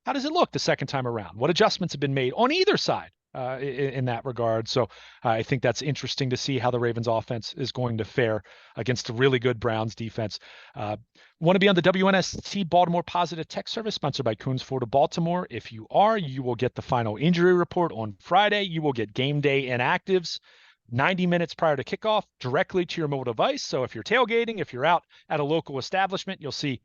how does it look the second time around? What adjustments have been made on either side in that regard. So I think that's interesting to see how the Ravens offense is going to fare against a really good Browns defense. Want to be on the WNST Baltimore Positive Text Service, sponsored by Coons Ford of Baltimore? If you are, you will get the final injury report on Friday. You will get game day inactives 90 minutes prior to kickoff directly to your mobile device. So if you're tailgating, if you're out at a local establishment, you'll see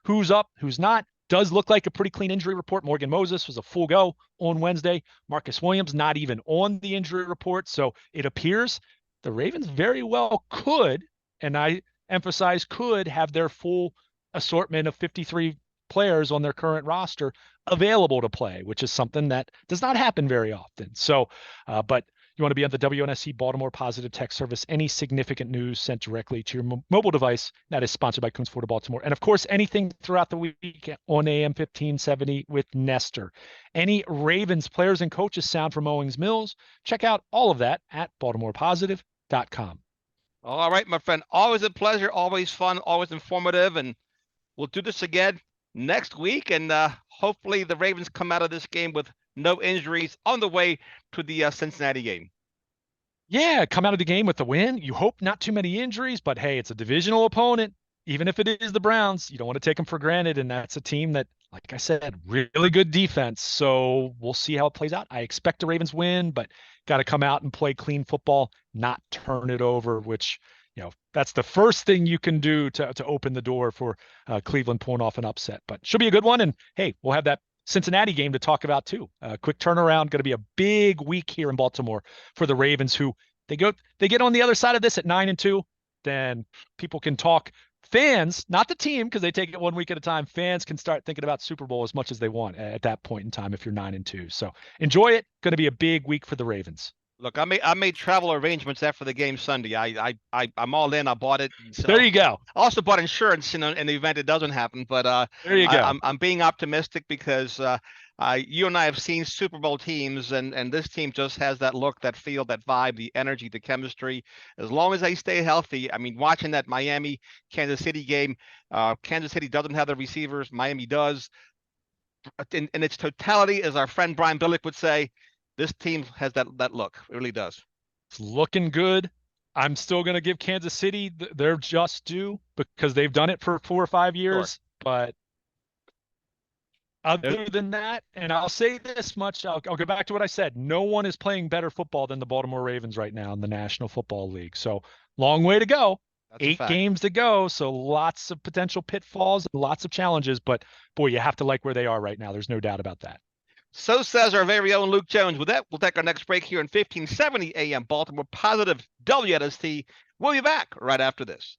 who's up, who's not. Does look like a pretty clean injury report. Morgan Moses was a full go on Wednesday. Marcus Williams not even on the injury report. So it appears the Ravens very well could, and I emphasize could, have their full assortment of 53 players on their current roster available to play, which is something that does not happen very often. So, but you want to be on the WNSC Baltimore Positive Text Service. Any significant news sent directly to your mobile device. That is sponsored by Coons Ford of Baltimore. And of course, anything throughout the week on AM 1570 with Nestor. Any Ravens players and coaches sound from Owings Mills. Check out all of that at baltimorepositive.com. All right, my friend. Always a pleasure. Always fun. Always informative. And we'll do this again next week. And hopefully the Ravens come out of this game with no injuries on the way to the Cincinnati game. Yeah, come out of the game with the win. You hope not too many injuries, but hey, it's a divisional opponent. Even if it is the Browns, you don't want to take them for granted. And that's a team that, like I said, really good defense. So we'll see how it plays out. I expect the Ravens win, but got to come out and play clean football, not turn it over, which, that's the first thing you can do to open the door for Cleveland pulling off an upset. But should be a good one. And hey, we'll have that Cincinnati game to talk about too. Quick turnaround, going to be a big week here in Baltimore for the Ravens, who they get on the other side of this at 9-2. Then people can talk. Fans, not the team, because they take it one week at a time. Fans can start thinking about Super Bowl as much as they want at that point in time if you're 9-2. So enjoy it. Going to be a big week for the Ravens. Look, I made travel arrangements after the game Sunday. I'm all in. I bought it. So There you go. I also bought insurance in the event it doesn't happen. But there you go. I'm being optimistic because you and I have seen Super Bowl teams, and this team just has that look, that feel, that vibe, the energy, the chemistry. As long as they stay healthy, I mean, watching that Miami Kansas City game, Kansas City doesn't have the receivers, Miami does. In its totality, as our friend Brian Billick would say, this team has that look. It really does. It's looking good. I'm still going to give Kansas City their just due because they've done it for 4 or 5 years. Sure. But other than that, and I'll say this much, I'll go back to what I said. No one is playing better football than the Baltimore Ravens right now in the National Football League. So long way to go. That's 8 games to go. So lots of potential pitfalls, lots of challenges. But boy, you have to like where they are right now. There's no doubt about that. So says our very own Luke Jones. With that, we'll take our next break here in 1570 AM Baltimore Positive WNST. We'll be back right after this.